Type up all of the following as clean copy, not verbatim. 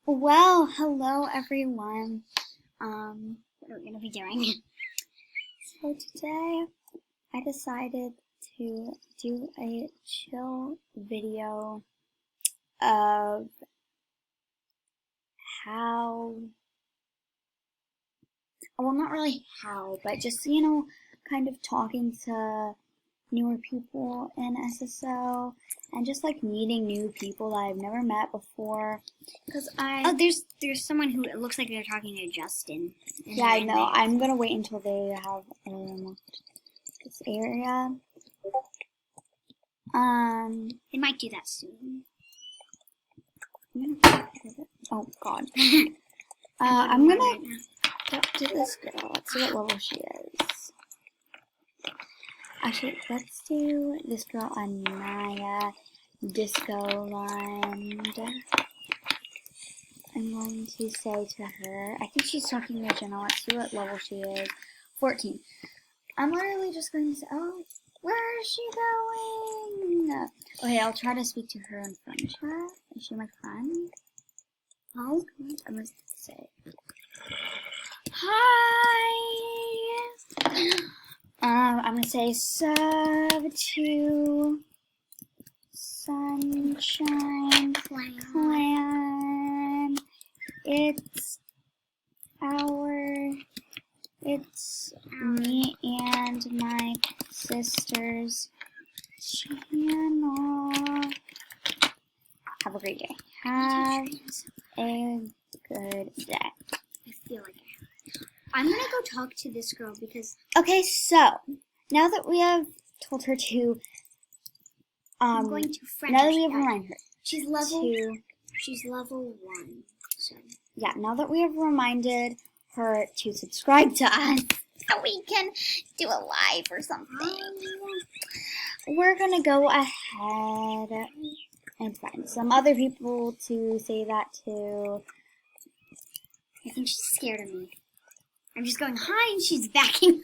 Well, hello everyone. What are we gonna be doing? So today I decided to do a chill video of how, well, not really how, but just, kind of talking to newer people in SSO and just like meeting new people that I've never met before. There's someone who it looks like they're talking to Justin. Yeah, I know. I'm gonna wait until they have this area. They might do that soon. Oh God. I'm gonna talk to this girl. Let's see what level she is. Actually, let's do this girl Anaya Disco Land. I'm going to say to her, I think she's talking to Jenna. Let's see what level she is. 14. I'm literally just going to say, oh, where is she going? Okay, I'll try to speak to her in friend chat. Is she my friend? Oh, I'm going to say, hi. I'm going to say, sub to Sunshine Clan. It's me and my sister's channel. Have a great day. Have a good day. I feel like I'm gonna go talk to this girl because okay, so now that we have told her to I'm going to friend now her. that we have reminded her She's level 1. So yeah, now that we have reminded her to subscribe to us so we can do a live or something, we're gonna go ahead and find some other people to say that to. I think she's scared of me. I'm just going hi and she's backing.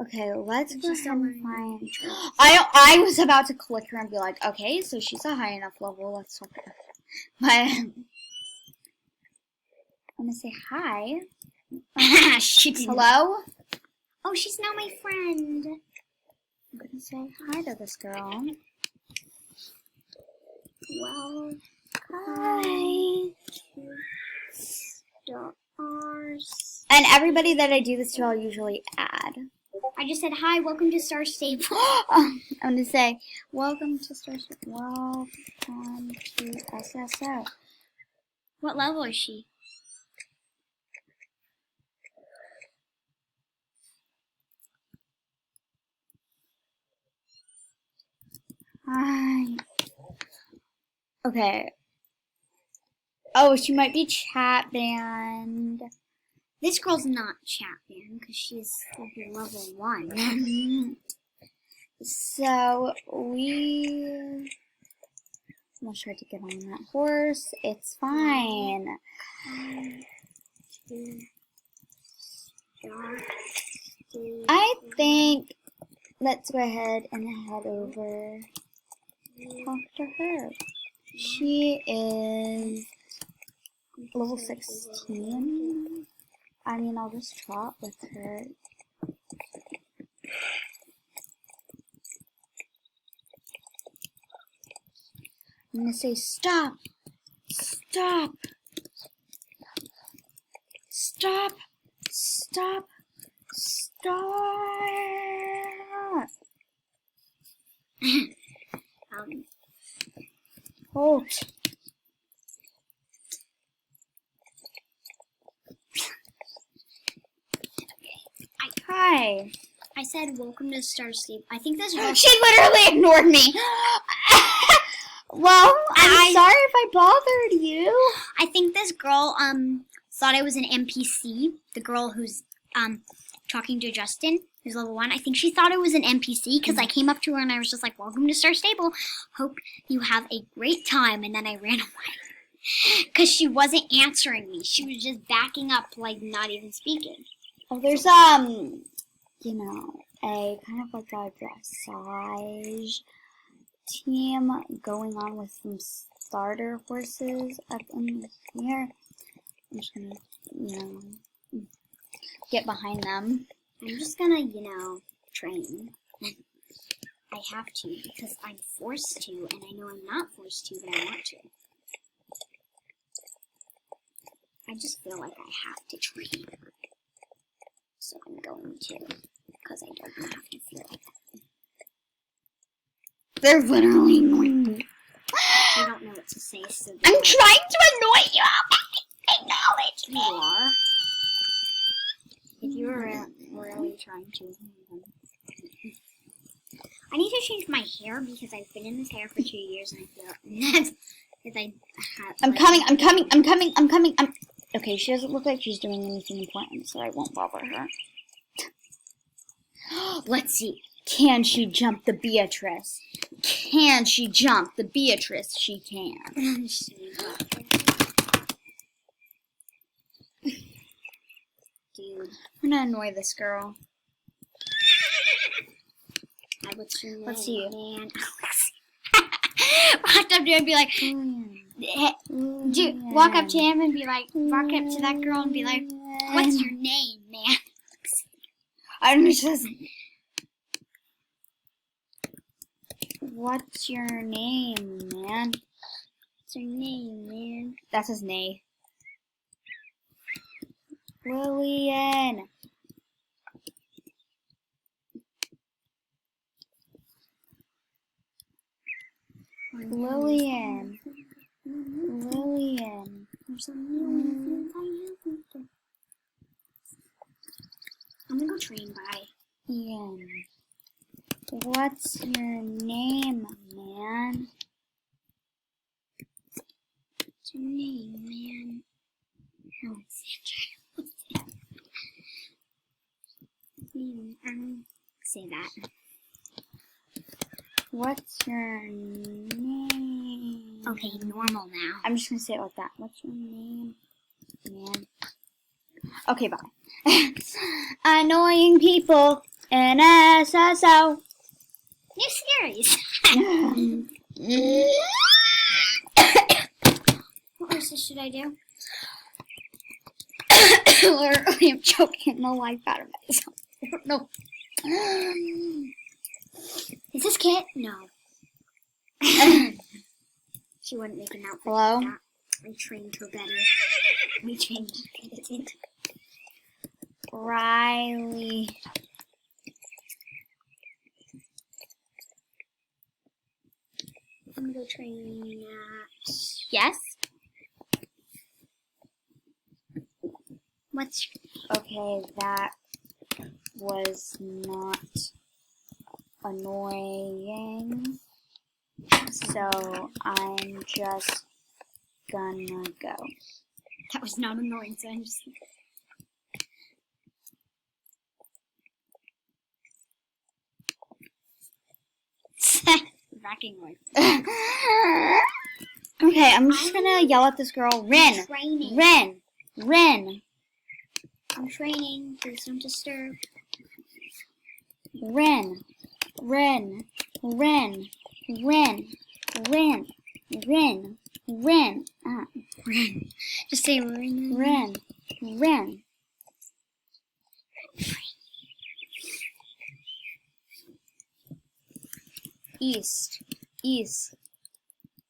Okay, let's go ahead and find. I was about to click her and be like, okay, so she's a high enough level. Let's talk to her. But I'm gonna say hi. Hello? Oh, she's now my friend. I'm gonna say hi to this girl. Well, hi. Stars. And everybody that I do this to, I'll usually add. I just said hi. Welcome to Star Stable. I'm gonna say welcome to Star Stable. Welcome to SSO. What level is she? Hi. Okay. Oh, she might be chat banned. This girl's not chat banned because she's level 1. So we almost tried to get on that horse. It's fine. I think let's go ahead and head over. Talk to her. She is level 16. I mean, I'll just trot with her. I'm gonna say stop, stop, stop, stop, stop. Oh. Hi. I said welcome to Star Stable. I think this girl. She literally ignored me. Well, I'm sorry if I bothered you. I think this girl thought I was an NPC. The girl who's talking to Justin, who's level 1. I think she thought it was an NPC because I came up to her and I was just like, welcome to Star Stable. Hope you have a great time. And then I ran away because she wasn't answering me. She was just backing up, like not even speaking. Oh, there's you know, a kind of like a dressage team going on with some starter horses up in here. I'm just gonna, get behind them. I'm just gonna, train. I have to because I'm forced to, and I know I'm not forced to, but I want to. I just feel like I have to train. So I'm going to, because I don't want to have to feel like that. They're literally annoying me. I don't know what to say, so I'm trying to annoy you. Acknowledge you are. If you're really trying to. I need to change my hair because I've been in this hair for 2 years and I feel because I have. I'm coming. Okay, she doesn't look like she's doing anything important, so I won't bother her. Let's see. Can she jump the Beatrice? Can she jump the Beatrice? She can. Dude, I'm gonna annoy this girl. What's your name? Let's see. Man. Walk up to him and be like, walk up to him and be like, walk up to that girl and be like, what's your name, man? I don't know. What's your name, man? What's your name, man? That's his name. Lillian. Lillian. Lillian. I'm gonna go train by Ian. What's your name, man? What's your name, man? Say that. What's your name? Okay, normal now. I'm just gonna say it like that. What's your name, man? Okay, bye. Annoying people in SSO. New series. What else should I do? Literally, I'm choking the life out of myself. I don't know. Is this Kit? No. She wouldn't make an outfit Hello? like that. I trained her better. We trained her. Riley. I'm gonna go train at... Yes? What's... Okay, that was not annoying. So I'm just gonna go. That was not annoying, so I'm just... Racking noise. Okay, I'm just gonna yell at this girl. Rin! Training. Rin! Rin! I'm training. Please don't disturb. Rin! Rin! Rin! Rin! Rin! Rin! Rin! Rin. Just say Rin. Rin! Rin! East. East.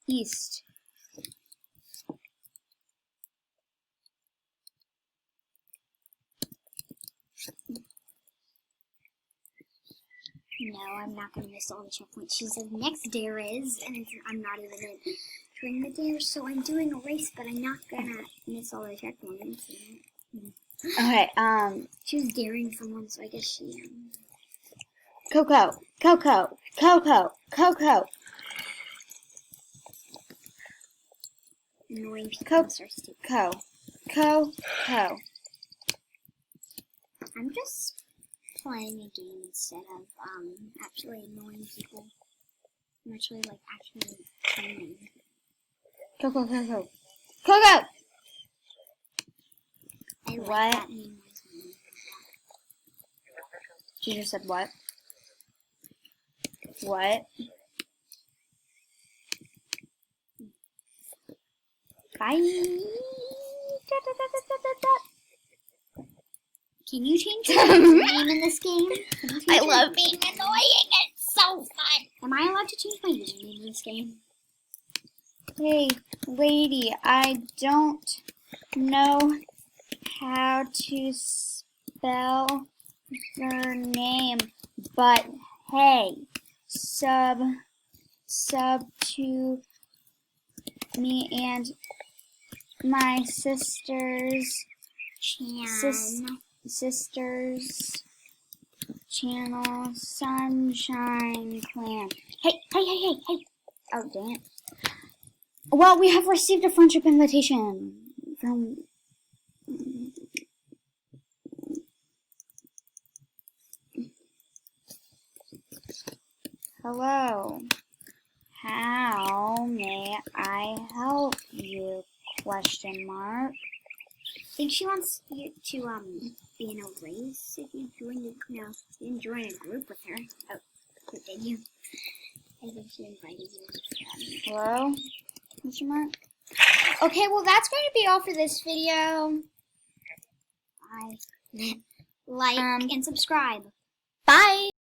East. No, I'm not going to miss all the checkpoints. She said next dare is, and I'm not even during the dare, so I'm doing a race, but I'm not going to miss all the checkpoints. Okay, She was daring someone, so I guess she... Coco. Coco. Coco. Coco. Annoying people. Co. Co. I'm just playing a game instead of actually annoying people. I'm actually training. Coco. Coco. I like What? that name. She just said what? What? Bye. Can you change your name in this game? I love being annoying. It's so fun. Am I allowed to change my username in this game? Hey, lady, I don't know how to spell your name, but hey, sub to me and my sister's channel, Sunshine Clan. Hey! Oh, dang it. Well, we have received a friendship invitation from... Hello. How may I help you? Question mark. I think she wants you to be in a race if you join the you didn't join a group with her. Oh, did you? I think she invited you. Hello? Question mark. Okay, well that's going to be all for this video. Like and subscribe. Bye.